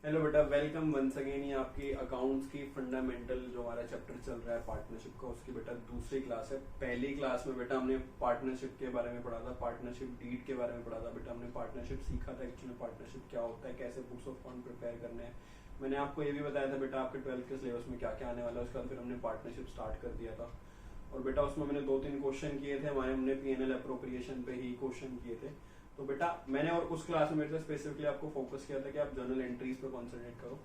Hello बेटा, welcome once again. ये आपकी अकाउंट्स की फंडामेंटल जो हमारा चैप्टर चल रहा है पार्टनरशिप का, उसकी बेटा दूसरी क्लास है। पहली क्लास में बेटा हमने पार्टनरशिप के बारे में पढ़ा था, पार्टनरशिप डीड के बारे में पढ़ा था। बेटा हमने पार्टनरशिप सीखा था, एक्चुअली पार्टनरशिप क्या होता है, कैसे बुक्स ऑफ फंड प्रिपेयर करने हैं। मैंने आपको ये भी बताया था बेटा आपके 12th के सिलेबस में क्या क्या आने वाला है। उसके बाद फिर हमने पार्टनरशिप स्टार्ट कर दिया था। और बेटा उसमें मैंने 2-3 क्वेश्चन किए थे हमारे, हमने पीएनएल अप्रोप्रिएशन पे ही क्वेश्चन किए थे। तो बेटा मैंने और उस क्लास में मेरे से स्पेसिफिकली आपको फोकस किया था कि आप जर्नल एंट्रीज पे कॉन्सेंट्रेट करो।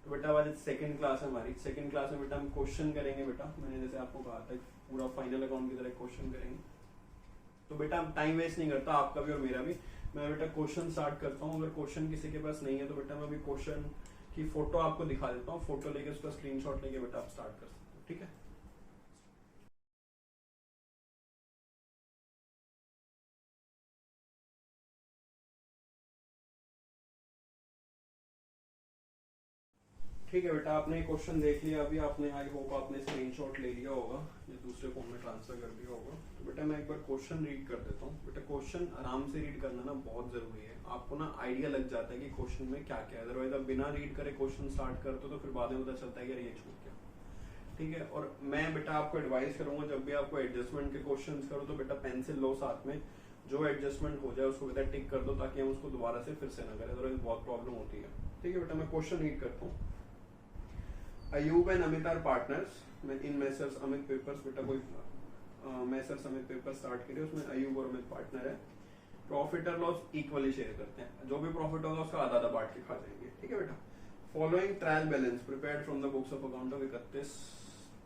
तो बेटा आज सेकंड क्लास है हमारी। सेकंड क्लास में बेटा हम क्वेश्चन करेंगे। बेटा मैंने जैसे आपको कहा था पूरा फाइनल अकाउंट की तरह क्वेश्चन करेंगे। तो बेटा टाइम वेस्ट नहीं करता आपका भी और मेरा भी। मैं बेटा क्वेश्चन स्टार्ट करता हूँ। अगर क्वेश्चन किसी के पास नहीं है तो बेटा मैं अभी क्वेश्चन की फोटो आपको दिखा देता हूँ। फोटो लेके उसका स्क्रीनशॉट लेके बेटा आप स्टार्ट कर सकते हो, ठीक है। ठीक है बेटा, आपने क्वेश्चन देख लिया अभी। आपने आई होप आपने स्क्रीनशॉट ले लिया होगा या दूसरे फोन में ट्रांसफर कर दिया होगा। तो बेटा मैं एक बार क्वेश्चन रीड कर देता हूँ। बेटा क्वेश्चन आराम से रीड करना ना बहुत जरूरी है। आपको ना आइडिया लग जाता है कि क्वेश्चन में क्या क्या है। अदरवाइज आप बिना रीड करे क्वेश्चन स्टार्ट करते हो तो फिर बाद में पता चलता है कि ये छूट गया। ठीक है। और मैं बेटा आपको एडवाइस करूंगा, जब भी आपको एडजस्टमेंट के क्वेश्चन करो तो बेटा पेंसिल लो साथ में। जो एडजस्टमेंट हो जाए उसको बेटा टिक कर दो, ताकि हम उसको दोबारा से फिर से ना करें, अदरवाइज बहुत प्रॉब्लम होती है। ठीक है बेटा, मैं क्वेश्चन रीड करता हूँ। Ayub and Amit are partners in messrs Amit papers. बेटा कोई मेसर्स अमित पेपर स्टार्ट करिए, उसमें अयूब और अमित पार्टनर है। प्रॉफिट और लॉस इक्वली शेयर करते हैं, जो भी प्रॉफिट होगा उसका आधा आधा बांट के खा जाएंगे। ठीक है बेटा। Following trial balance prepared from the books of account of 31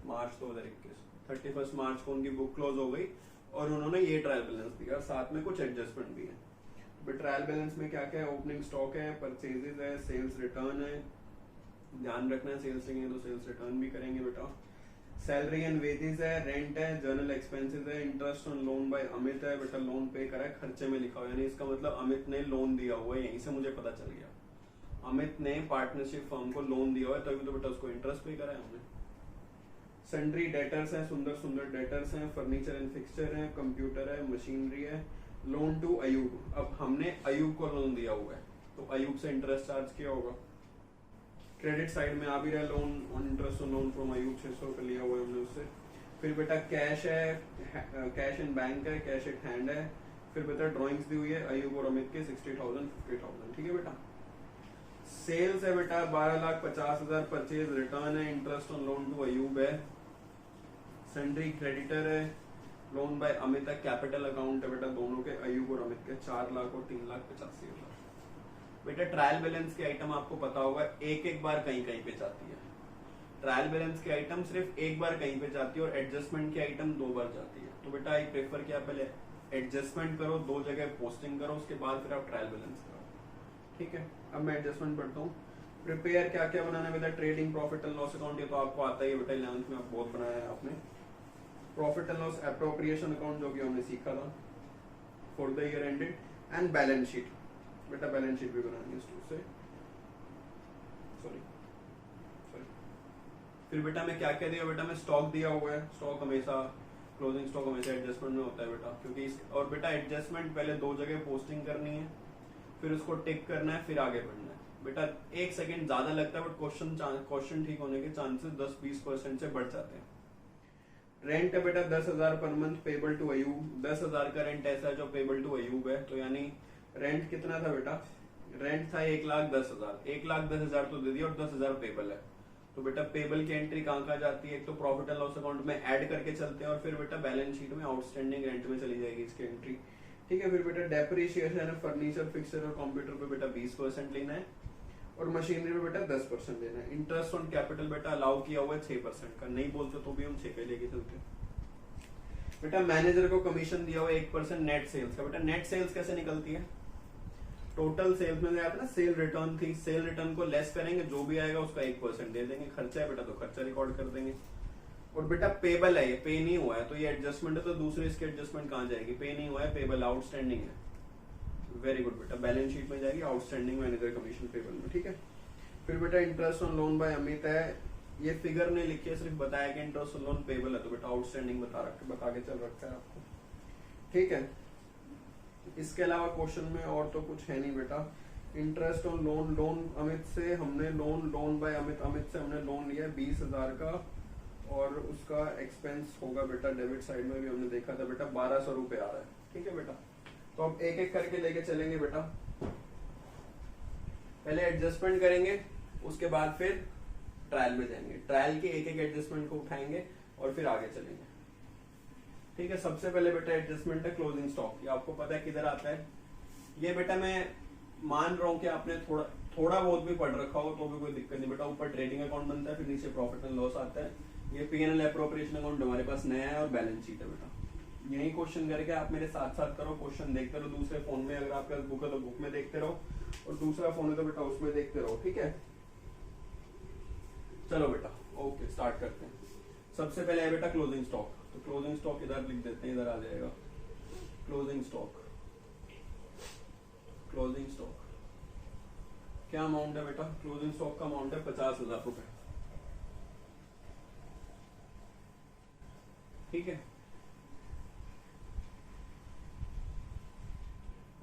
मार्च 2021। 31 मार्च को उनकी बुक क्लोज हो गई और उन्होंने ये ट्रायल बैलेंस दिया, साथ में कुछ एडजस्टमेंट भी है। ट्रायल बैलेंस में क्या क्या है? ओपनिंग स्टॉक है, परचेजेस है, सेल्स रिटर्न है। ध्यान रखना है सेल्स लेंगे तो सेल्स रिटर्न भी करेंगे बेटा। सैलरी एंड वेजेस है, रेंट है, जर्नल एक्सपेंसेस है, interest on loan by Amit है। बेटा लोन पे करा है, खर्चे में लिखा हुआ, यानी इसका मतलब अमित ने लोन दिया हुआ है। यहीं से मुझे पता चल गया अमित ने पार्टनरशिप फर्म को लोन दिया हुआ है, तभी तो बेटा उसको इंटरेस्ट पे करा है हमने। सन्ड्री डेटर्स है, सुंदर सुंदर डेटर्स हैं, फर्नीचर एंड फिक्सचर है, कंप्यूटर है, मशीनरी है। लोन टू अयूब, अब हमने अयूब को लोन दिया हुआ है तो अयूब से इंटरेस्ट चार्ज किया होगा। क्रेडिट साइड में आ भी रहा है, loan on interest on loan from Ayub 600 रुपये लिया हुआ है हमने उससे। फिर बेटा कैश है, कैश इन बैंक है, कैश एट हैंड है। फिर बेटा ड्राइंग्स दी हुई है अयूब और अमित के 60,000 50,000। ठीक है बेटा। सेल्स है बेटा 12,50,000, परचेज रिटर्न है, interest on loan to Ayub है, सन्ड्री क्रेडिटर है, लोन बाय अमित है, कैपिटल अकाउंट है बेटा दोनों के, अयूब और अमित के 4 लाख और 3,85,000। बेटा ट्रायल बैलेंस के आइटम आपको पता होगा एक एक बार कहीं कहीं पे जाती है। ट्रायल बैलेंस के आइटम सिर्फ एक बार कहीं पे जाती है और एडजस्टमेंट के आइटम 2 बार जाती है। तो बेटा एक प्रेफर किया, पहले एडजस्टमेंट करो, 2 जगह पोस्टिंग करो, उसके बाद फिर आप ट्रायल बैलेंस करो। ठीक है। अब मैं एडजस्टमेंट पढ़ता हूँ। प्रिपेयर क्या क्या बनाना है बेटा? Trading profit and loss account, ये तो आपको आता ही है बेटा, 11th में आप बहुत बनाया है आपने। Profit and loss appropriation account जो कि हमने सीखा था for the year ended, and balance sheet. बेटा बैलेंस शीट भी बनानी है से सॉरी। फिर बेटा मैं क्या क्या दिया? बेटा मैं स्टॉक दिया हुआ है। स्टॉक हमेशा क्लोजिंग स्टॉक हमेशा एडजस्टमेंट में होता है बेटा, क्योंकि और बेटा एडजस्टमेंट पहले 2 जगह पोस्टिंग करनी है, फिर उसको टिक करना है, फिर आगे बढ़ना है। बेटा 1 सेकंड ज्यादा लगता है बट क्वेश्चन ठीक होने के चांसेस 10-20% से बढ़ जाते हैं। रेंट है बेटा 10,000 per month payable to Ayub. 10,000 का रेंट ऐसा है जो पेबल टू अयूब है, तो यानी रेंट कितना था बेटा? रेंट था 1,10,000। 1,10,000 तो दे दिया और 10,000 पेबल है। तो बेटा पेबल की एंट्री कहाँ जाती है? एक तो प्रॉफिट एंड लॉस अकाउंट में ऐड करके चलते हैं और फिर बेटा बैलेंस शीट में आउटस्टैंडिंग रेंट में चली जाएगी इसकी एंट्री। ठीक है। फिर बेटा डेप्रिसिएशन है, फर्नीचर फिक्सर और कंप्यूटर पे बेटा 20% लेना है और मशीनरी पे बेटा 10% लेना है। इंटरेस्ट ऑन कैपिटल बेटा अलाउ किया हुआ है 6% का, नहीं बोलते तो भी हम 6 पे लेके चलते हैं। बेटा मैनेजर को कमीशन दिया हुआ 1% नेट सेल्स का। बेटा नेट सेल्स कैसे निकलती है? टोटल सेल्स में आता ना सेल रिटर्न थी, सेल रिटर्न को लेस करेंगे, जो भी आएगा उसका 1% दे देंगे। खर्चा है बेटा तो खर्चा रिकॉर्ड कर देंगे। और बेटा पेबल है, ये पे नहीं हुआ है तो ये एडजस्टमेंट है, तो दूसरी इसकी एडजस्टमेंट कहाँ जाएगी? पे नहीं हुआ है, पेबल आउटस्टैंडिंग है। वेरी गुड बेटा, बैलेंस शीट में जाएगी आउटस्टैंडिंग मैनेजर कमीशन पेबल में। ठीक है। फिर बेटा interest on loan by Amit है, ये फिगर नहीं लिखी है, सिर्फ बताया कि इंटरेस्ट ऑन लोन पेबल है, तो बेटा आउटस्टैंडिंग बता के चल रखा है आपको। ठीक है। इसके अलावा क्वेश्चन में और तो कुछ है नहीं बेटा। Interest on loan, loan Amit से हमने लोन बाय अमित से हमने लोन लिया 20,000 का, और उसका एक्सपेंस होगा बेटा, डेबिट साइड में भी हमने देखा था बेटा 1200 रुपए आ रहा है। ठीक है बेटा, तो अब एक एक करके लेके चलेंगे बेटा। पहले एडजस्टमेंट करेंगे, उसके बाद फिर ट्रायल में जाएंगे, ट्रायल के एक एक एडजस्टमेंट को उठाएंगे और फिर आगे चलेंगे। ठीक है, सबसे पहले बेटा एडजस्टमेंट है क्लोजिंग स्टॉक। ये आपको पता है किधर आता है। ये बेटा मैं मान रहा हूं कि आपने थोड़ा बहुत भी पढ़ रखा हो तो भी कोई दिक्कत नहीं बेटा। ऊपर ट्रेडिंग अकाउंट बनता है, फिर नीचे प्रॉफिट एंड लॉस आता है। ये P&L एप्रोप्रिएशन अकाउंट हमारे पास नया है और बैलेंस शीट है बेटा। यही क्वेश्चन करके आप मेरे साथ साथ करो, क्वेश्चन देखते रहो। दूसरे फोन में अगर आपके पास बुक है तो बुक में देखते रहो, और दूसरा फोन है तो बेटा उसमें देखते रहो। ठीक है, चलो बेटा ओके स्टार्ट करते हैं। सबसे पहले है बेटा क्लोजिंग स्टॉक। तो क्लोजिंग स्टॉक इधर लिख देते हैं, इधर आ जाएगा क्लोजिंग स्टॉक। क्लोजिंग स्टॉक क्या अमाउंट है बेटा? क्लोजिंग स्टॉक का अमाउंट है 50,000 रुपए। ठीक है,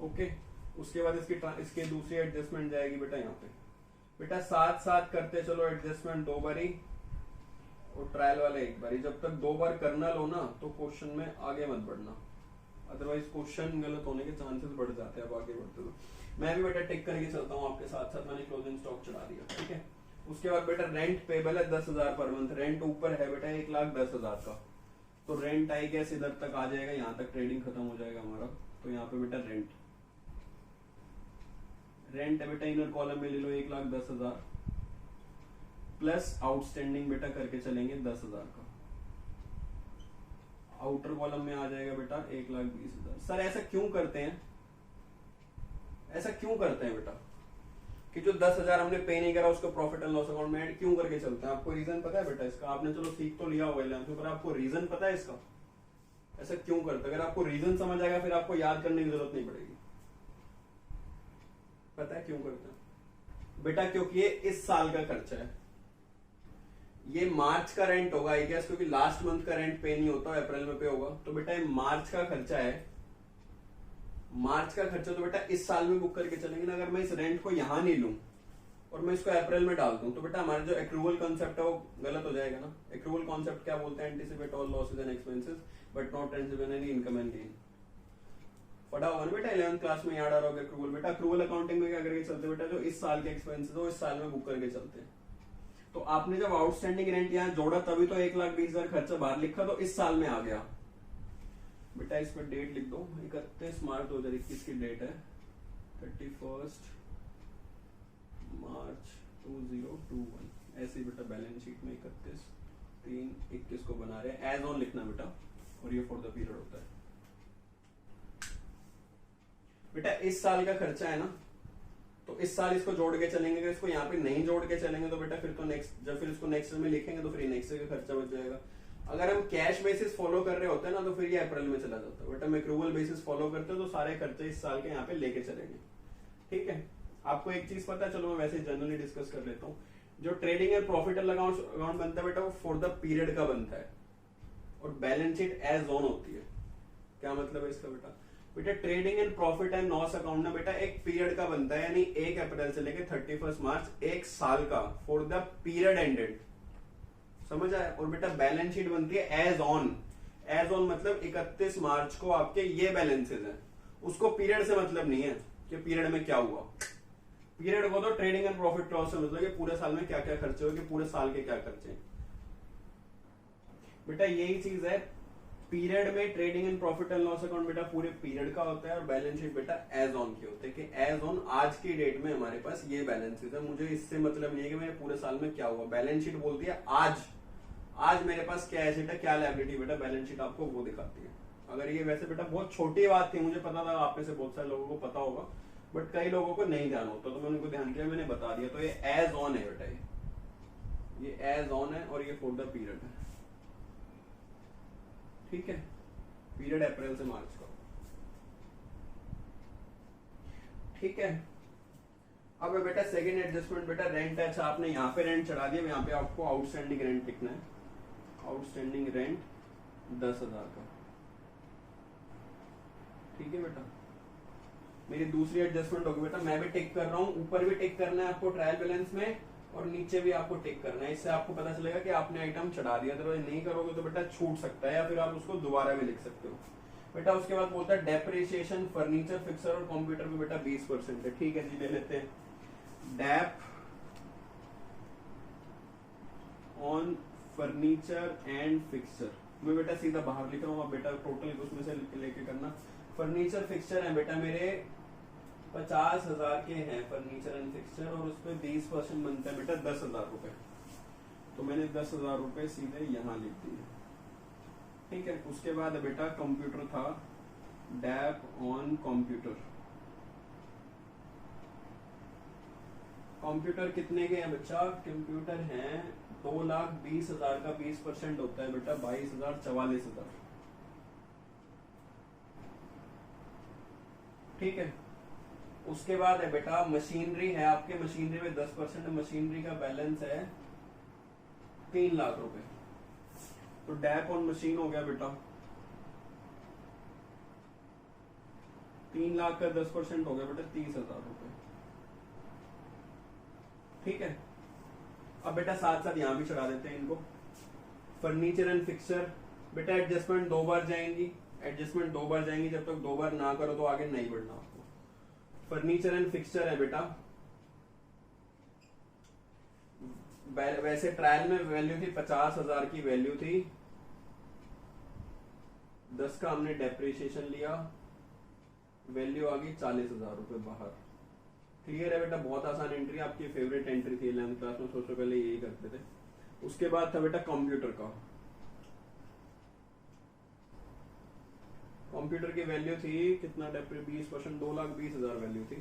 ओके। उसके बाद इसके दूसरी एडजस्टमेंट जाएगी बेटा यहाँ पे। बेटा साथ साथ करते चलो एडजस्टमेंट 2 बारी और ट्रायल वाले 1 बारी। जब तक 2 बार करना लो ना तो क्वेश्चन में आगे मत बढ़ना, अदरवाइज क्वेश्चन गलत होने के चांसेस बढ़ जाते हैं अब आगे बढ़ते तो। मैं भी बेटा टिक करके चलता हूँ आपके साथ साथ। मैंने क्लोजिंग स्टॉक चढ़ा दिया। ठीक है, उसके बाद बेटा रेंट पेबल है 10,000 पर मंथ। रेंट ऊपर है बेटा 1,10,000 का, तो रेंट आई गैस इधर तक आ जाएगा, यहाँ तक ट्रेडिंग खत्म हो जाएगा हमारा। तो यहाँ पे बेटा रेंट है बेटा, इनर कॉलम में ले लो 1,10,000 प्लस आउटस्टैंडिंग बेटा करके चलेंगे 10,000 का। आउटर कॉलम में आ जाएगा बेटा 1,20,000। सर ऐसा क्यों करते हैं? ऐसा क्यों करते हैं बेटा कि जो 10,000 हमने पे नहीं करा उसको प्रॉफिट एंड लॉस अकाउंट में ऐड क्यों करके चलते हैं? आपको रीजन पता है बेटा इसका? आपने चलो सीख तो लिया होगा 11th में, पर आपको रीजन पता है इसका ऐसा क्यों करते हैं? अगर आपको रीजन समझ आएगा फिर आपको याद करने की जरूरत नहीं पड़ेगी। पता है क्यों करते हैं बेटा? क्योंकि ये इस साल का खर्चा है। ये मार्च का रेंट होगा आई गेस, क्योंकि लास्ट मंथ का रेंट पे नहीं होता, अप्रैल में पे होगा। तो बेटा ये मार्च का खर्चा है। मार्च का खर्चा तो बेटा इस साल में बुक करके चलेंगे ना। अगर मैं इस रेंट को यहां नहीं लूं और मैं इसको अप्रैल में डाल दूं तो बेटा हमारा जो एक्रूवल कॉन्सेप्ट है वो गलत हो जाएगा ना। एक्रूवल कॉन्सेप्ट क्या बोलते हैं? Anticipate all losses and expenses but not anticipate any income and gain. पढ़ा होगा ना बेटा 11th क्लास में, याद आ रहा होगा एक्रूवल। बेटा एक्रूवल अकाउंटिंग में क्या करके चलते बेटा? जो इस साल के एक्सपेंसेस हो इस साल में बुक करके चलते हैं। तो आपने जब आउटस्टैंडिंग रेंट यहाँ जोड़ा तभी तो 1,20,000 खर्चा बाहर लिखा, तो इस साल में आ गया बेटा। इस पर डेट लिख दो, 31 मार्च 2021 की डेट है, 31 मार्च 2021। ऐसे ही बेटा बैलेंस शीट में 31/3/21 को बना रहे हैं। एज ऑन लिखना बेटा, और ये फॉर द पीरियड होता है बेटा। इस साल का खर्चा है ना, तो इस साल इसको जोड़ के चलेंगे। अगर इसको यहाँ पे नहीं जोड़ के चलेंगे तो बेटा फिर तो नेक्स्ट, जब फिर इसको नेक्स्ट में लिखेंगे तो फिर नेक्स्ट का खर्चा बच जाएगा। अगर हम कैश बेसिस फॉलो कर रहे होते हैं ना तो फिर ये अप्रैल में चला जाता है बेटा। हम एक्रूवल बेसिस फॉलो करते हैं तो सारे खर्चे इस साल के यहाँ पे लेके चलेंगे। ठीक है, आपको एक चीज पता है, चलो मैं वैसे जनरली डिस्कस कर लेता हूँ। जो ट्रेडिंग एंड प्रॉफिट अकाउंट बनता है बेटा वो फॉर द पीरियड का बनता है, और बैलेंस शीट एज ऑन होती है। क्या मतलब है इसका बेटा? बेटा trading and profit and loss account ना बेटा एक पीरियड का बनता है, यानी 1 अप्रैल से लेकर 31 मार्च, एक साल का, फॉर द पीरियड एंडेड। समझ आया? और बेटा बैलेंस शीट बनती है एज ऑन। एज ऑन मतलब 31 मार्च को आपके ये बैलेंसेस हैं, उसको पीरियड से मतलब नहीं है कि पीरियड में क्या हुआ। पीरियड को तो ट्रेडिंग एंड प्रॉफिट लॉस से मतलब कि पूरे साल में क्या क्या खर्चे हुए, पूरे साल के क्या खर्चे। बेटा यही चीज है, पीरियड में trading and profit and loss account बेटा पूरे पीरियड का होता है, और बैलेंस शीट बेटा एज ऑन की होते हैं कि एज ऑन आज की डेट में हमारे पास ये बैलेंसेस है। मुझे इससे मतलब नहीं है कि मेरे पूरे साल में क्या हुआ। बैलेंस शीट बोलती है आज मेरे पास क्या एसेट है, क्या लायबिलिटी, बेटा बैलेंस शीट आपको वो दिखाती है। अगर ये वैसे बेटा बहुत छोटी बात थी, मुझे पता था आप में से बहुत सारे लोगों को पता होगा, बट कई लोगों को नहीं ध्यान होता, तो मैंने उनको ध्यान किया, मैंने बता दिया। तो ये एज ऑन है बेटा, ये एज ऑन है और ये फॉर द पीरियड है। ठीक है, पीरियड अप्रैल से मार्च का। ठीक है, अब बेटा सेकंड एडजस्टमेंट बेटा रेंट है। अच्छा आपने यहाँ पे रेंट चढ़ा दिया, यहाँ पे आपको आउटस्टैंडिंग रेंट लिखना है। आउटस्टैंडिंग रेंट 10,000 का। ठीक है बेटा, मेरी दूसरी एडजस्टमेंट होगी बेटा, मैं भी टिक कर रहा हूँ, ऊपर भी टिक करना है आपको ट्रायल बैलेंस में और नीचे भी आपको टिक करना है। इससे आपको पता चलेगा कि आपने आइटम चढ़ा दिया, अदरवाइज नहीं करोगे तो बेटा छूट सकता है, या फिर आप उसको दोबारा भी लिख सकते हो बेटा। उसके बाद बोलता है डेप्रिसिएशन फर्नीचर, फिक्सर और कंप्यूटर पे बेटा 20% है। ठीक है जी, ले लेते हैं dep on furniture and fixture. मैं बेटा सीधा बाहर लिख रहा हूँ, अब बेटा टोटल उसमें से लेके करना। फर्नीचर फिक्सर है बेटा मेरे 50,000 के हैं फर्नीचर एंड फिक्सचर, और उस पर 20% बनता है बेटा 10,000 रुपए। तो मैंने 10,000 रुपए सीधे यहाँ लिख दिए। ठीक है, उसके बाद बेटा कंप्यूटर था, डैप ऑन कंप्यूटर। कंप्यूटर कितने के हैं बच्चा? कंप्यूटर हैं 2,20,000 का 20% होता है बेटा 22,000, 44,000। ठीक है, उसके बाद है बेटा मशीनरी है आपके, मशीनरी में 10% मशीनरी का बैलेंस है 3 लाख रुपए। तो डैप ऑन मशीन हो गया बेटा 3 लाख का 10% हो गया बेटा 30,000 रुपए। ठीक है, अब बेटा साथ साथ यहां भी चढ़ा देते हैं इनको। फर्नीचर एंड फिक्सर बेटा एडजस्टमेंट 2 बार जाएंगी, एडजस्टमेंट 2 बार जाएंगी, जब तक 2 बार ना करो तो आगे नहीं बढ़ना आपको। फर्नीचर एंड फिक्सचर है बेटा, वैसे ट्रायल में वैल्यू थी 50,000 की वैल्यू थी, 10 का हमने डेप्रिसिएशन लिया, वैल्यू आ गई 40,000 रुपए बाहर। क्लियर है बेटा, बहुत आसान एंट्री, आपकी फेवरेट एंट्री थी 11th क्लास में, सोचो पहले यही करते थे। उसके बाद था बेटा कंप्यूटर का। कंप्यूटर की वैल्यू थी कितना? 20%, 2,20,000 वैल्यू थी,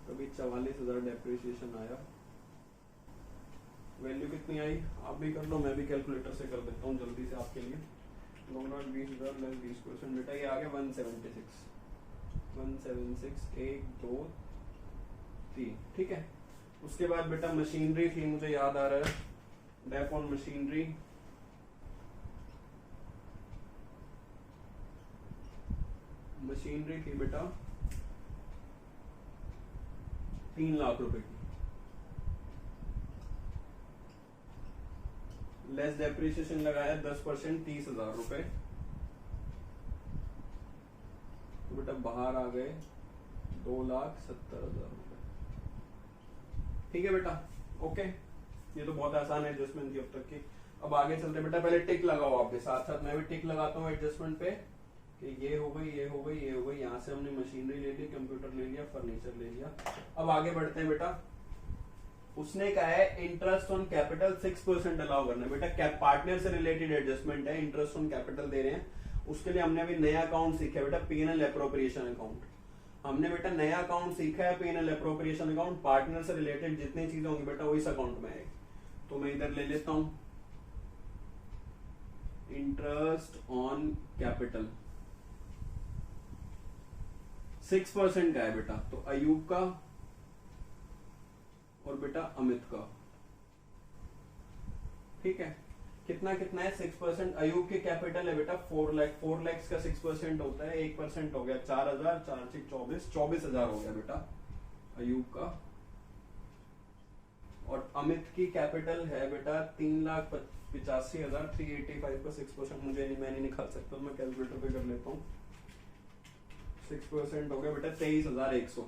कभी 44,000 डेप्रिसिएशन आया। वैल्यू कितनी आई आप भी कर लो, मैं भी कैलकुलेटर से कर देता हूँ जल्दी से आपके लिए। 2,20,000 लेस 20% बेटा ये आ गया 176, 1 2 3। ठीक है, उसके बाद बेटा मशीनरी थी, मुझे याद आ रहा है, डेप ऑन मशीनरी। मशीनरी थी बेटा 3 लाख रुपए की, लेस डेप्रिसिएशन लगाया 10% 30,000 रुपए। तो बेटा बाहर आ गए 2,70,000 रुपए। ठीक है बेटा, ओके, ये तो बहुत आसान है एडजस्टमेंट की अब तक की। अब आगे चलते बेटा, पहले टिक लगाओ आप भी, साथ साथ मैं भी टिक लगाता हूँ एडजस्टमेंट पे कि ये हो गई, ये हो गई, ये हो गई। यहाँ से हमने मशीनरी ले ली, कंप्यूटर ले लिया, फर्नीचर ले लिया। अब आगे बढ़ते हैं बेटा, उसने कहा है इंटरेस्ट ऑन कैपिटल 6% अलाउ करना है बेटा, पार्टनर से रिलेटेड एडजस्टमेंट है, इंटरेस्ट ऑन कैपिटल दे रहे हैं। उसके लिए हमने अभी नया अकाउंट सीखा है बेटा, पीएनएल एप्रोप्रिएशन अकाउंट। हमने बेटा नया अकाउंट सीखा है पीएनएल एप्रोप्रिएशन अकाउंट, पार्टनर से रिलेटेड जितनी चीजें होंगी बेटा वो इस अकाउंट में आएगी। तो मैं इधर ले लेता हूं इंटरेस्ट ऑन कैपिटल 6% का है बेटा, तो अयूब का और बेटा अमित का। ठीक है, कितना कितना है? 6%। अयूब के कैपिटल है बेटा 4 लाख, 4 लाख का 6% होता है, 1% हो गया 4,000, 4 6 24, 24,000 हो गया बेटा अयूब का। और अमित की कैपिटल है बेटा 3,85,000, 385 का 6% मुझे नहीं, मैं नहीं निकाल सकता, मैं कैलकुलेटर पे कर लेता हूँ। 6% हो गया बेटा 23,100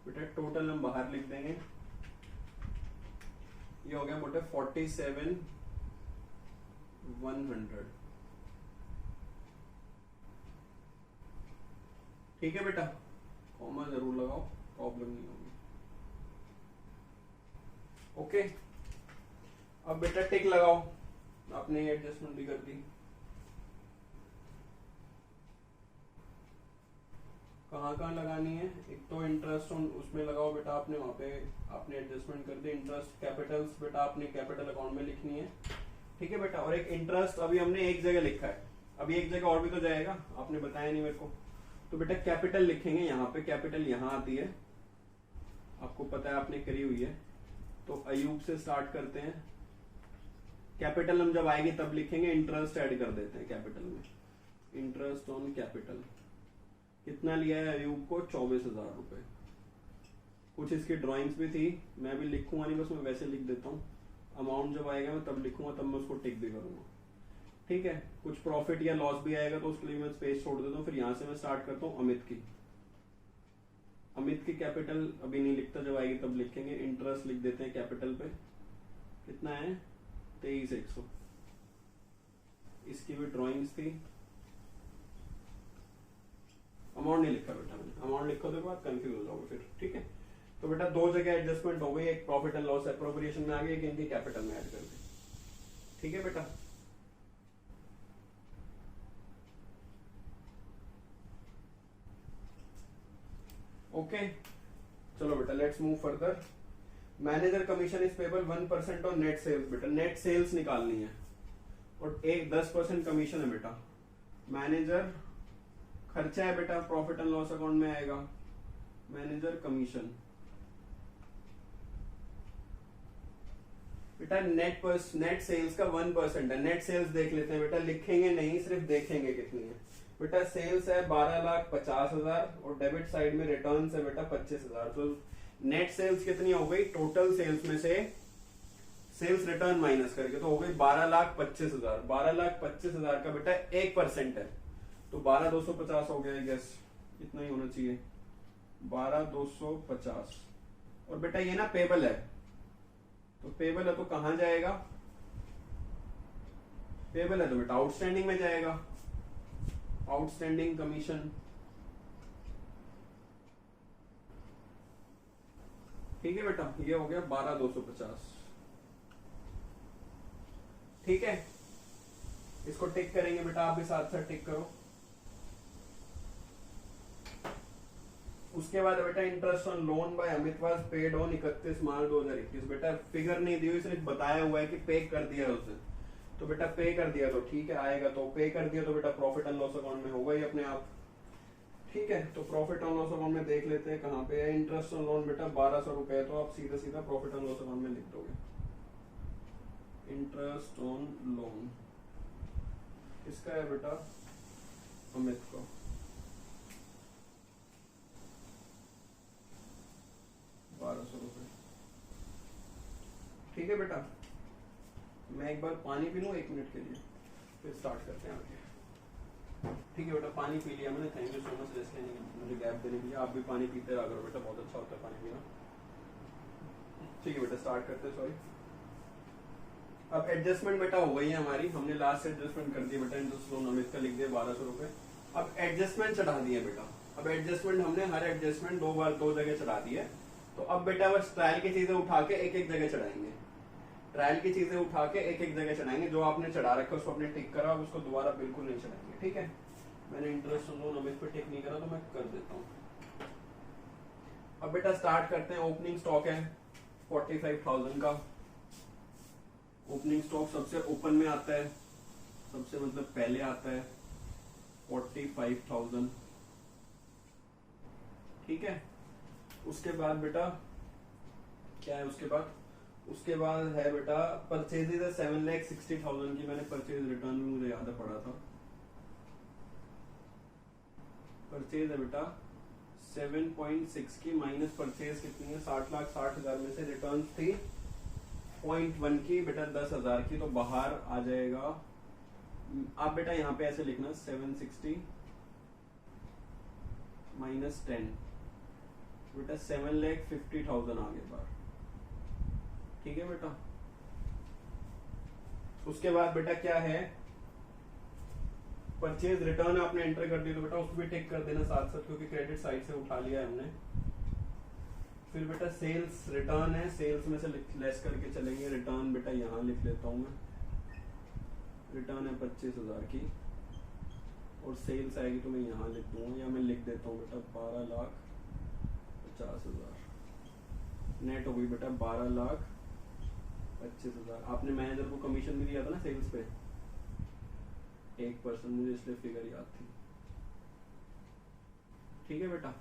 बेटा। टोटल हम बाहर लिख देंगे, ये हो गया बेटा 47,100। ठीक है बेटा, कॉमा जरूर लगाओ, प्रॉब्लम नहीं होगी। ओके, अब बेटा टिक लगाओ, आपने एडजस्टमेंट भी कर दी। कहाँ लगानी है? एक तो इंटरेस्ट ऑन उसमें लगाओ बेटा, आपने वहां पे आपने एडजस्टमेंट कर दी। इंटरेस्ट कैपिटल्स बेटा आपने कैपिटल अकाउंट में लिखनी है। ठीक है बेटा, और एक इंटरेस्ट अभी हमने एक जगह लिखा है, अभी एक जगह और भी तो जाएगा, आपने बताया नहीं मेरे को। तो बेटा कैपिटल लिखेंगे यहाँ पे, कैपिटल यहाँ आती है, आपको पता है आपने करी हुई है। तो अयूब से स्टार्ट करते हैं, कैपिटल हम जब आएगी तब लिखेंगे, इंटरेस्ट ऐड कर देते हैं कैपिटल में। इंटरेस्ट ऑन कैपिटल कितना लिया है अयूब को, 24,000 रुपए। कुछ इसकी ड्राइंग्स भी थी, मैं भी लिखूंगा नहीं, बस मैं वैसे लिख देता हूँ। अमाउंट जब आएगा मैं तब लिखूंगा, तब मैं उसको टिक भी करूंगा, ठीक है। कुछ प्रॉफिट या लॉस भी आएगा तो उसके लिए मैं स्पेस छोड़ देता हूँ। फिर यहाँ से मैं स्टार्ट करता हूँ अमित की कैपिटल अभी नहीं लिखता, जब आएगी तब लिखेंगे। इंटरेस्ट लिख देते हैं कैपिटल पे, कितना है 23,100। इसकी भी ड्राइंग्स थी, अमाउंट नहीं लिखा बेटा मैंने, अमाउंट लिखो तो बाद कंफ्यूज हो जाओगे फिर, ठीक है। तो बेटा दो जगह एडजस्टमेंट हो गई, एक प्रॉफिट एंड लॉस एप्रोप्रिएशन में आ गई, एक इनकी कैपिटल में ऐड कर दी, ठीक है बेटा। ओके चलो बेटा let's move further. Manager commission is payable 1% on net sales. बेटा नेट सेल्स निकालनी है और एक 10% कमीशन है बेटा। मैनेजर खर्चा है बेटा, प्रॉफिट एंड लॉस अकाउंट में आएगा। मैनेजर कमीशन बेटा नेट सेल्स का 1% है। नेट सेल्स देख लेते हैं बेटा, लिखेंगे नहीं सिर्फ देखेंगे कितनी है। बेटा सेल्स है 12,50,000 और डेबिट साइड में रिटर्न्स है बेटा 25,000। तो नेट सेल्स कितनी हो गई, टोटल सेल्स में से सेल्स रिटर्न माइनस करके तो हो गई 12,25,000। 12,25,000 का बेटा 1% है तो 12,250 हो गया, गेस इतना ही होना चाहिए, 12,250। और बेटा ये ना पेबल है, तो पेबल है तो कहां जाएगा, पेबल है तो बेटा आउटस्टैंडिंग में जाएगा। आउटस्टैंडिंग कमीशन, ठीक है बेटा, ये हो गया 12,250, ठीक है। इसको टिक करेंगे बेटा, आप भी साथ साथ टिक करो। उसके बाद बेटा interest on loan by Amit was paid on 31 मार्च 2021। बेटा फिगर नहीं दी हुई, सिर्फ बताया हुआ है कि पे कर दिया उसने, तो बेटा पे कर दिया तो ठीक है आएगा, तो पे कर दिया तो बेटा प्रॉफिट एंड लॉस अकाउंट में होगा ही अपने आप, ठीक है। तो प्रॉफिट एंड लॉस अकाउंट में देख लेते हैं कहां पे है। इंटरेस्ट ऑन लोन बेटा 1,200 रुपए, तो आप सीधा सीधा प्रॉफिट एंड लॉस अकाउंट में लिख दोगे। इंटरेस्ट ऑन लोन किसका है बेटा, अमित को। ₹1,200, ठीक है बेटा। मैं एक बार पानी पी लूं 1 मिनट के लिए, फिर स्टार्ट करते हैं आगे, ठीक है बेटा। पानी पी लिया मैंने, thank you so much rest लेने के मुझे गैप देने के लिए। आप भी पानी पीते रहा करो बेटा, बहुत अच्छा होता है पानी पीना, ठीक है बेटा। स्टार्ट करते हैं, सॉरी। अब एडजस्टमेंट बेटा हो गई है हमारी, हमने लास्ट एडजस्टमेंट कर दिया बेटा। इंटरेस्ट लोन अमित का लिख दिया 1,200 रुपए। अब एडजस्टमेंट चढ़ा दिए बेटा। अब एडजस्टमेंट हमने हर एडजस्टमेंट 2 बार 2 जगह चढ़ा दी है, तो अब बेटा बस ट्रायल की चीजें उठा के एक एक जगह चढ़ाएंगे। ट्रायल की चीजें उठा के एक एक जगह चढ़ाएंगे। जो आपने चढ़ा रखा है उसको आपने टिक करा, उसको दोबारा बिल्कुल नहीं चढ़ाएंगे, ठीक है। मैंने इंटरेस्ट लोन अमित पे टिक नहीं करा तो मैं कर देता हूँ। अब बेटा स्टार्ट करते हैं। ओपनिंग स्टॉक है 45,000 का। ओपनिंग स्टॉक सबसे ओपन में आता है, सबसे मतलब पहले आता है 45,000, ठीक है। उसके बाद बेटा क्या है, उसके बाद है बेटा परचेजेज है 7,60,000 की। मैंने परचेज रिटर्न में मुझे याद पड़ा था। परचेज है बेटा 7.6 की, माइनस परचेज कितनी है 60,60,000 में से रिटर्न थी 0.1 की बेटा 10,000 की, तो बाहर आ जाएगा। आप बेटा यहाँ पे ऐसे लिखना 760 माइनस 10 बेटा 7,50,000 आ गए बाहर, ठीक है बेटा। उसके बाद बेटा क्या है, परचेज रिटर्न आपने एंटर कर दी तो बेटा उसको भी टिक कर देना साथ साथ, क्योंकि क्रेडिट साइड से उठा लिया है हमने। फिर बेटा सेल्स रिटर्न है, सेल्स में से लेस करके चलेंगे। रिटर्न बेटा यहाँ लिख लेता हूं मैं, रिटर्न है 25,000 की और सेल्स आएगी तो मैं यहाँ लिख दूंगा, या मैं लिख देता हूँ बेटा 12,50,000। नेट हो गई बेटा 12,25,000। आपने मैनेजर को कमीशन भी दिया था ना सेल्स पे 1%, मुझे इसलिए फिगर याद थी, ठीक है बेटा।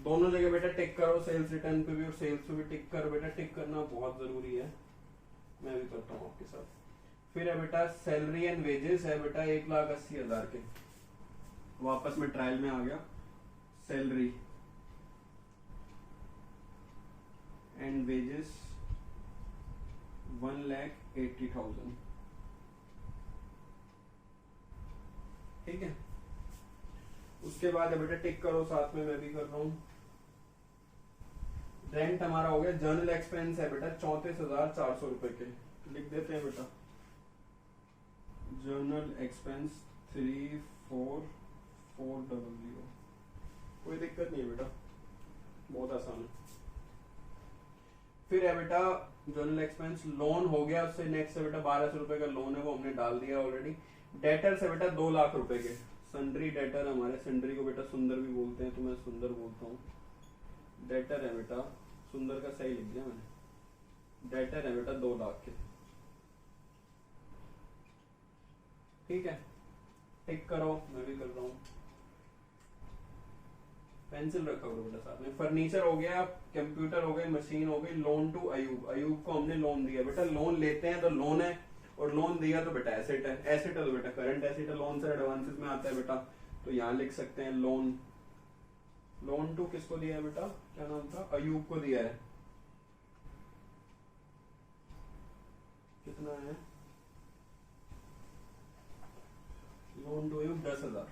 दोनों जगह बेटा टिक करो, सेल्स रिटर्न पे भी और सेल्स पे भी टिक करो बेटा। टिक करना बहुत जरूरी है, मैं भी करता हूँ आपके साथ। फिर है बेटा सैलरी एंड वेजेस है बेटा 1,80,000 के। वापस में ट्रायल में आ गया, सैलरी एंड वेजेस 1,80,000, ठीक है। उसके बाद बेटा टिक करो, साथ में मैं भी कर रहा हूं। रेंट हमारा हो गया, जर्नल एक्सपेंस है बेटा 34,400 रुपए के, लिख देते हैं बेटा जर्नल एक्सपेंस 34,400, कोई दिक्कत नहीं है बेटा, बहुत आसान है। फिर है बेटा जर्नल एक्सपेंस, लोन हो गया, उससे नेक्स्ट है बेटा 1,200 रुपए का लोन है, वो हमने डाल दिया ऑलरेडी। डेटर से बेटा 2 लाख रुपए के सन्ड्री डेटर हमारे, सन्ड्री को बेटा सुंदर भी बोलते हैं तो मैं सुंदर बोलता हूँ। डेटर है बेटा, सुंदर का सही लिख दिया मैंने, डेटर है बेटा 2 लाख के, ठीक है। टिक करो, मैं भी कर रहा हूँ, पेंसिल रखा करो बेटा साथ में। फर्नीचर हो गया, कंप्यूटर हो गई, मशीन हो गई। लोन टू अयूब, अयूब को हमने लोन दिया बेटा, लोन लेते हैं तो लोन है, और लोन दिया तो बेटा एसेट है, एसेट है तो बेटा करंट एसेट है, लोन से एडवांसेस में आता है बेटा, तो यहाँ लिख सकते हैं लोन। लोन टू किसको दिया है बेटा, क्या नाम था, अयूब को दिया है, कितना है लोन टू अयूब, 10,000,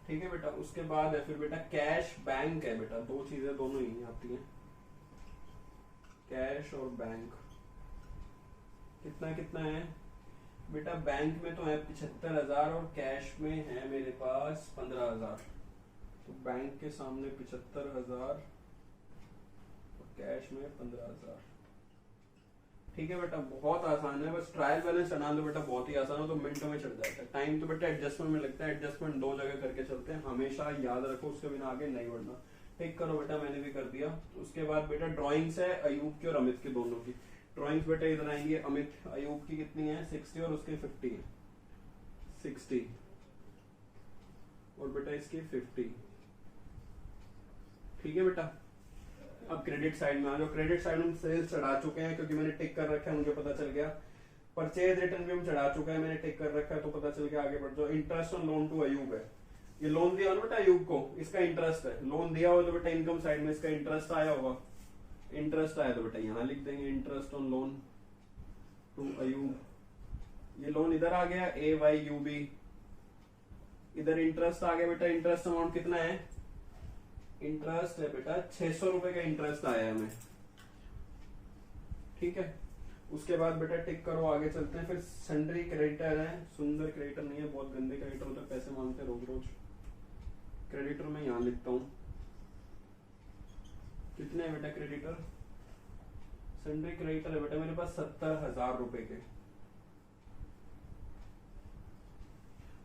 ठीक है बेटा। उसके बाद है फिर बेटा कैश बैंक है बेटा, दो चीजें दोनों ही आती हैं, कैश और बैंक। कितना कितना है बेटा, बैंक में तो है 75,000 और कैश में है मेरे पास 15,000, तो बैंक के सामने 75,000 और कैश में 15,000, ठीक है बेटा। बहुत आसान है, बस ट्रायल बैलेंस चढ़ा दो बेटा, बहुत ही आसान है, तो मिनटों में चढ़ जाता है। टाइम तो बेटा एडजस्टमेंट में लगता है, एडजस्टमेंट 2 जगह करके चलते हैं, हमेशा याद रखो, उसके बिना आगे नहीं बढ़ना। टिक करो बेटा, मैंने भी कर दिया। उसके बाद बेटा ड्राइंग्स है अयूब की और अमित की, दोनों की ड्राइंग्स बेटा इधर आएंगी। अमित अयूब की कितनी है 60 और उसकी 50 है, 60 और बेटा इसकी 50, ठीक है बेटा। अब क्रेडिट साइड में आ जाओ, क्रेडिट साइड हम सेल्स चढ़ा चुके हैं क्योंकि मैंने टिक कर रखा है, मुझे पता चल गया। परचेज रिटर्न भी हम चढ़ा चुके हैं, मैंने टिक कर रखा है तो पता चल गया, आगे बढ़ जाओ। Interest on loan to Ayub है, ये लोन दिया ना बेटा अयूब को, इसका इंटरेस्ट है, लोन दिया हो तो बेटा इनकम साइड में इसका इंटरेस्ट आया होगा, इंटरेस्ट आया तो बेटा यहाँ लिख देंगे interest on loan to Ayub. ये लोन इधर आ गया AYUB, इधर इंटरेस्ट आ गया बेटा। इंटरेस्ट अमाउंट कितना है, इंटरेस्ट है बेटा 600 रुपए का इंटरेस्ट आया है हमें, ठीक है। उसके बाद बेटा टिक करो, आगे चलते हैं। फिर सन्ड्री क्रेडिटर है, सुंदर क्रेडिटर नहीं है, बहुत गंदे क्रेडिटर होते हैं, पैसे मांगते हैं रोज रोज। क्रेडिटर मैं यहाँ लिखता हूँ, कितने है बेटा क्रेडिटर, सन्ड्री क्रेडिटर है बेटा मेरे पास 70,000 रुपए के।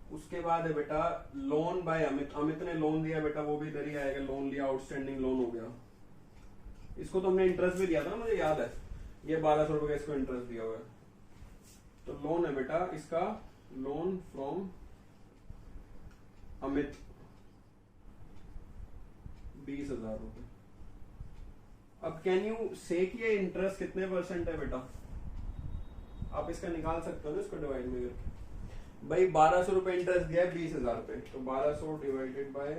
उसके बाद है बेटा लोन बाय अमित, अमित ने लोन दिया बेटा, वो भी इधर ही आएगा, लोन लिया, आउटस्टैंडिंग लोन हो गया। इसको तो हमने इंटरेस्ट भी दिया था ना, मुझे याद है, ये 1,200 रुपए का इसको इंटरेस्ट दिया हुआ है, तो लोन है बेटा इसका, लोन फ्रॉम अमित 20,000 रुपए। अब कैन यू से कि ये इंटरेस्ट कितने % है बेटा, आप इसका निकाल सकते हो ना, इसको डिवाइड में करके। भाई 1,200 रुपए इंटरेस्ट दिया है 20,000 पे, तो 1,200 डिवाइडेड बाय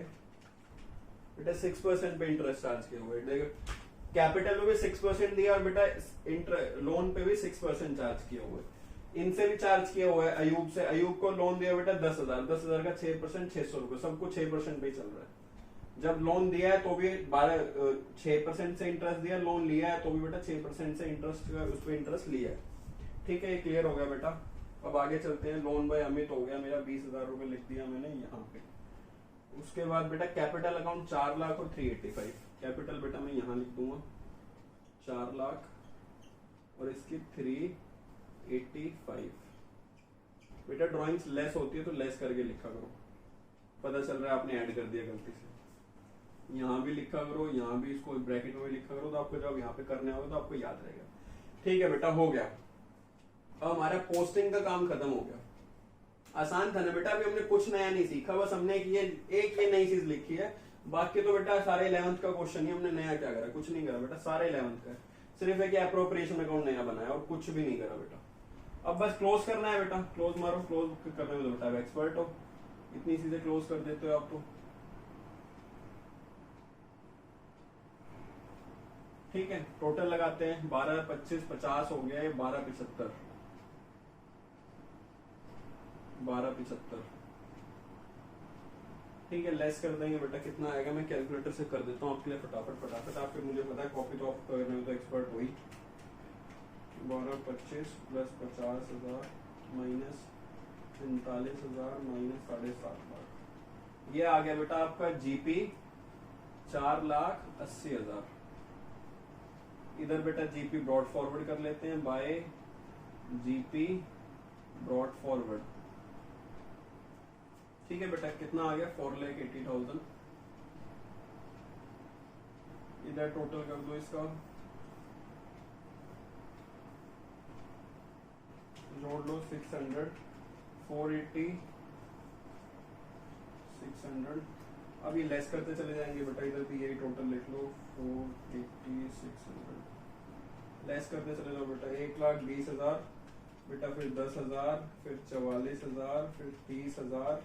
बेटा 6% पे इंटरेस्ट चार्ज किया हुआ है। देखो कैपिटल में भी 6% दिया और बेटा लोन पे भी 6% चार्ज किया हुआ है। इनसे भी चार्ज किया हुआ है अयूब से, अयूब को लोन दिया बेटा 10,000, 10,000 का 6% 600 रुपए, सबको 6% पे ही चल रहा है। जब लोन दिया है तो भी 6% से इंटरेस्ट दिया, लोन लिया है तो भी बेटा 6% से इंटरेस्ट, उस पर इंटरेस्ट लिया है, ठीक है। ये क्लियर हो गया बेटा। अब आगे चलते हैं। लोन बाय अमित हो गया मेरा, 20,000 रुपए लिख दिया मैंने यहाँ पे। उसके बाद बेटा कैपिटल अकाउंट 4 लाख और 385, कैपिटल बेटा मैं यहाँ लिख दूंगा 4 लाख और इसकी 385। बेटा ड्राइंग्स लेस होती है तो लेस करके लिखा करो, पता चल रहा है आपने ऐड कर दिया गलती से। यहाँ भी लिखा करो, यहाँ भी इसको ब्रैकेट में भी लिखा करो, तो आपको जब यहाँ पे करने होगा तो आपको याद रहेगा, ठीक है बेटा। हो गया, अब हमारा पोस्टिंग का काम खत्म हो गया। आसान था ना बेटा, अभी हमने कुछ नया नहीं सीखा, बस हमने एक ये नई चीज लिखी है, बाकी तो बेटा सारे 11th का क्वेश्चन ही हमने नया क्या करा, कुछ नहीं करा बेटा, सारे 11th का। सिर्फ है कि अप्रोप्रिएशन अकाउंट नया बनाया और कुछ भी नहीं करा बेटा, अब बस क्लोज करना है बेटा, क्लोज मारो, क्लोज करने में तो बेटा एक्सपर्ट हो, इतनी चीजें क्लोज कर देते हो आप तो। ठीक है, टोटल लगाते हैं, 12 25 50 हो गया, 12 75, 12 75। ठीक है, लेस कर देंगे बेटा, कितना आएगा मैं कैलकुलेटर से कर देता हूँ आपके लिए फटाफट फटाफट, आपके मुझे पता है कॉपी तो ऑफ करने में तो एक्सपर्ट हुई। 12 25 प्लस 50,000 माइनस 39,000 माइनस 7.5 लाख, ये आ गया बेटा आपका जीपी 4,80,000। इधर बेटा जीपी ब्रॉड फॉरवर्ड कर लेते हैं बाय जीपी ब्रॉड फॉरवर्ड। ठीक है बेटा, कितना आ गया 4,80,000। इधर टोटल कर दो इसका, जोड़ लो 600, 480, 600। अब ये लेस करते चले जाएंगे बेटा, इधर भी यही टोटल लिख लो 480, 600 लेस करते चले जाओ बेटा। 1,20,000 बेटा, फिर 10,000, फिर 44,000, फिर 30,000,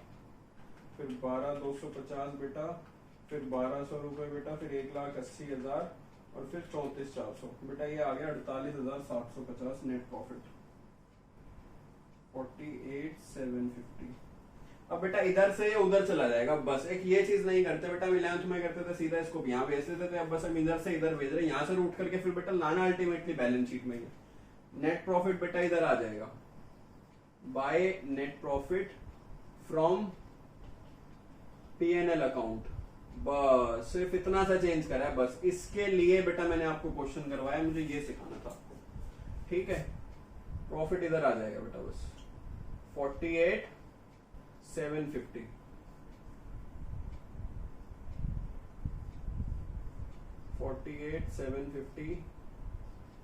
फिर 12,250 बेटा, फिर 1,200 रुपए बेटा, फिर 1,80,000 और फिर 34,400 बेटा, ये आ गया 48,750 नेट प्रॉफिट, 48,750। अब बेटा इधर से उधर चला जाएगा, बस एक ये चीज नहीं करते बेटा, हम 11th में करते थे सीधा इसको यहाँ भेज देते थे, अब बस हम इधर से इधर भेज रहे हैं, यहाँ से रूट करके फिर बेटा लाना अल्टीमेटली बैलेंस शीट में। नेट प्रॉफिट बेटा इधर आ जाएगा by net profit from PNL account, बस सिर्फ इतना सा चेंज करा है, बस इसके लिए बेटा मैंने आपको क्वेश्चन करवाया, मुझे ये सिखाना था आपको। ठीक है, प्रॉफिट इधर आ जाएगा बेटा बस 48,750। 48,750,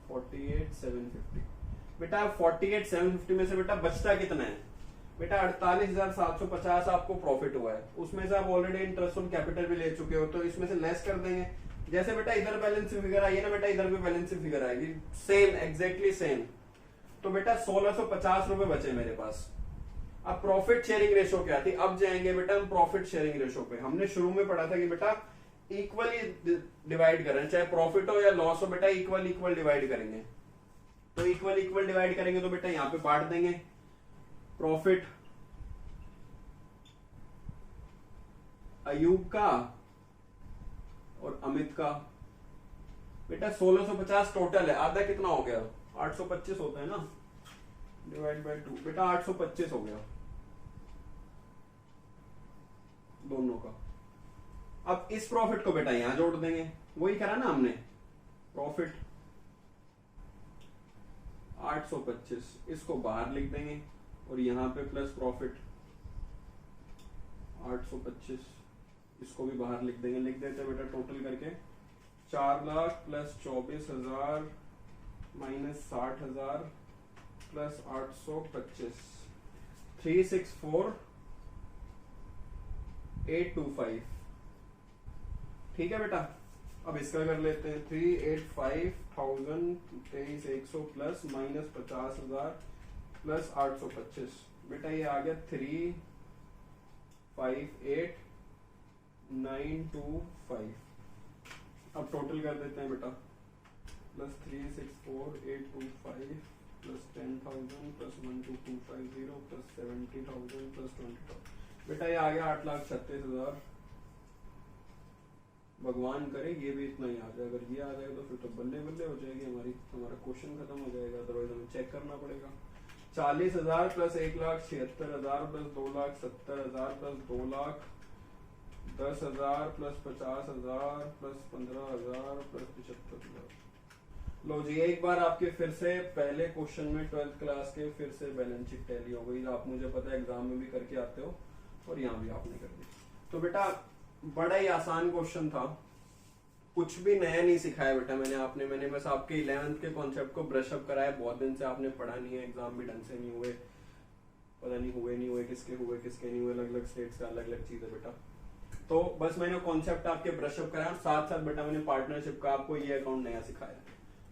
48,750 बेटा। 48,750 में से बेटा बचता कितना है बेटा, 48,750 आपको प्रॉफिट हुआ है, उसमें से आप ऑलरेडी इंटरेस्ट ऑन कैपिटल भी ले चुके हो, तो इसमें से लेस कर देंगे। जैसे बेटा इधर बैलेंस फिगर आई है ना बेटा, इधर भी बैलेंस फिगर आएगी सेम, एग्जैक्टली सेम। तो बेटा 1,650 रुपए बचे मेरे पास। अब प्रॉफिट शेयरिंग रेशो क्या थी, अब जाएंगे बेटा हम प्रॉफिट शेयरिंग रेशो पे। हमने शुरू में पढ़ा था कि बेटा इक्वली डिवाइड करें, चाहे प्रॉफिट हो या लॉस हो बेटा, इक्वल इक्वल डिवाइड करेंगे। तो इक्वल इक्वल डिवाइड करेंगे तो बेटा यहाँ पे बांट देंगे, प्रॉफिट अयूब का और अमित का। बेटा 1,650 टोटल है, आधा कितना हो गया, 825 होता है ना, डिवाइड बाय 2 बेटा 825 हो गया दोनों का। अब इस प्रॉफिट को बेटा यहां जोड़ देंगे, वही करा ना हमने, प्रॉफिट 825, इसको बाहर लिख देंगे और यहां पे प्लस प्रॉफिट 825, इसको भी बाहर लिख देंगे। लिख देते हैं बेटा टोटल करके 4 लाख प्लस 24,000 माइनस 60,000 प्लस 825, 364,825। ठीक है बेटा, अब इसका कर लेते हैं 385,100 प्लस माइनस 50,000 प्लस 825 बेटा, ये आ गया 358,925। अब टोटल कर देते हैं बेटा, plus 364,825 plus 10,000 plus 12,250 plus 70,000 plus 20,000 बेटा, ये आ गया 8,36,000। भगवान करे ये भी इतना ही आ जाए, अगर ये आ जाएगा तो फिर तो बल्ले बल्ले हो जाएगी हमारी, हमारा क्वेश्चन खत्म हो जाएगा, अदरवाइज हमें चेक करना पड़ेगा। 40,000 plus 1,76,000 plus 2,70,000 plus 2,10,000 plus 50,000 plus 15,000 plus 75,000। लो जी, एक बार आपके फिर से पहले क्वेश्चन में 12th क्लास के फिर से बैलेंस शीट टैली हो गई, आप मुझे पता है एग्जाम में भी करके आते हो और यहाँ भी आपने कर दी। तो बेटा बड़ा ही आसान क्वेश्चन था, कुछ भी नया नहीं सिखाया बेटा मैंने बस आपके 11th के कॉन्सेप्ट को ब्रश अप कराया। बहुत दिन से आपने पढ़ा नहीं है, एग्जाम भी ढंग से नहीं हुए, पता नहीं हुए किसके किसके नहीं हुए, अलग अलग स्टेट्स का अलग अलग चीज है बेटा। तो बस मैंने कॉन्सेप्ट आपके ब्रश अप कराया, साथ साथ बेटा मैंने पार्टनरशिप का आपको ये अकाउंट नया सिखाया।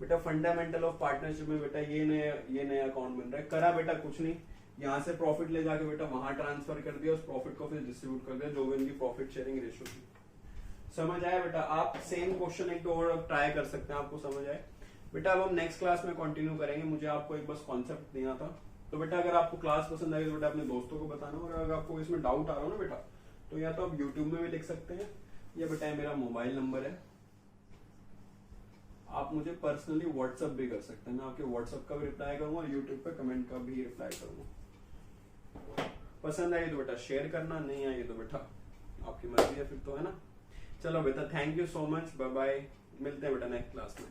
बेटा फंडामेंटल ऑफ पार्टनरशिप में बेटा ये नया अकाउंट बन रहा है। करा बेटा कुछ नहीं, यहाँ से प्रॉफिट ले जाके बेटा वहां ट्रांसफर कर दिया, उस प्रॉफिट को फिर डिस्ट्रीब्यूट कर दिया जो भी इनकी प्रॉफिट शेयरिंग रेशियो थी। समझ आया बेटा? आप सेम क्वेश्चन एक और ट्राई कर सकते हैं, आपको समझ आए बेटा। अब हम नेक्स्ट क्लास में कंटिन्यू करेंगे, मुझे आपको एक बस कॉन्सेप्ट देना था। तो बेटा अगर आपको क्लास पसंद आई तो बेटा अपने दोस्तों को बताना, और अगर आपको इसमें डाउट आ रहा हो ना बेटा, तो या तो आप यूट्यूब में भी लिख सकते हैं, या बेटा मेरा मोबाइल नंबर है, आप मुझे पर्सनली व्हाट्सएप भी कर सकते हैं। मैं आपके व्हाट्सएप का भी रिप्लाई करूंगा और यूट्यूब पे कमेंट का भी रिप्लाई करूंगा। पसंद आई तो बेटा शेयर करना, नहीं आई तो बेटा आपकी मर्जी है फिर तो, है ना। चलो बेटा, thank you so much, bye bye, मिलते हैं बेटा नेक्स्ट क्लास में।